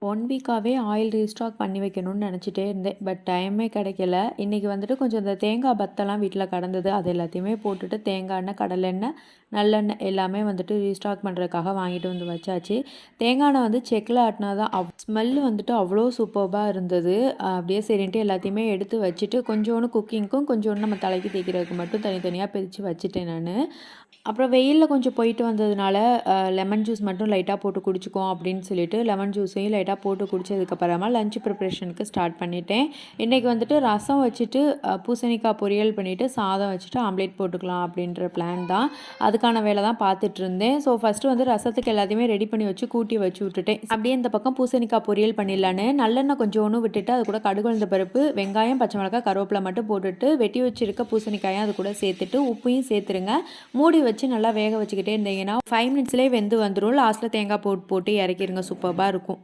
1 வீக்காவே oil restock பண்ணி வைக்கணும்னு நினச்சிட்டே இருந்தேன். பட் டைமே கிடைக்கல. இன்றைக்கி வந்துட்டு கொஞ்சம் இந்த தேங்காய் பத்தெல்லாம் வீட்டில் கடந்தது. அது எல்லாத்தையுமே போட்டுட்டு தேங்காய் எண்ணெய், கடலெண்ணெய், நல்லெண்ணெய் எல்லாமே வந்துட்டு ரீஸ்டாக் பண்ணுறதுக்காக வாங்கிட்டு வந்து வச்சாச்சு. தேங்காய் எண்ணெய் வந்து செக்கில் ஆட்டினா தான் ஸ்மெல்லு வந்துட்டு அவ்வளோ சூப்பர்பாக இருந்தது. அப்படியே சரின்ட்டு எல்லாத்தையுமே எடுத்து வச்சுட்டு கொஞ்சோண்டு குக்கிங்க்கும் கொஞ்சோண்டு நம்ம தலைக்கு தேய்க்கிறதுக்கு மட்டும் தனித்தனியாக பிரித்து வச்சுட்டேன் நான். அப்புறம் வெயிலில் கொஞ்சம் போயிட்டு வந்ததுனால லெமன் ஜூஸ் மட்டும் லைட்டாக போட்டு குடிச்சிக்குவோம் அப்படின்னு சொல்லிட்டு லெமன் ஜூஸையும் லைட்டாக போட்டு குடித்ததுக்கப்புறமா லஞ்ச் ப்ரிப்ரேஷனுக்கு ஸ்டார்ட் பண்ணிட்டேன். இன்றைக்கி வந்துட்டு ரசம் வச்சுட்டு பூசணிக்காய் பொரியல் பண்ணிவிட்டு சாதம் வச்சுட்டு ஆம்லேட் போட்டுக்கலாம் அப்படின்ற பிளான் தான். அதுக்கான வேலை தான் பார்த்துட்டு இருந்தேன். ஸோ ஃபஸ்ட்டு வந்து ரசத்துக்கு எல்லாத்தையுமே ரெடி பண்ணி வச்சு கூட்டி வச்சு விட்டுட்டேன். அப்படியே இந்த பக்கம் பூசணிக்காய் பொரியல் பண்ணிடலான்னு நல்லெண்ணெய் கொஞ்சோண்டு விட்டுட்டு அது கூட கடுகு உளுந்த பருப்பு, வெங்காயம், பச்சை மிளகாய், கருவேப்பிலை மட்டும் போட்டுட்டு வெட்டி வச்சிருக்க பூசணிக்காயும் அது கூட சேர்த்துட்டு உப்பையும் சேர்த்துருங்க. மூடி வச்சு நல்லா வேக வச்சுக்கிட்டே இருந்தீங்கன்னா 5 மினிட்ஸ்லேயே வெந்து வந்துடும். லாஸ்ட்டில் தேங்காய் போட்டு இறக்கிருங்க. சூப்பராக இருக்கும்.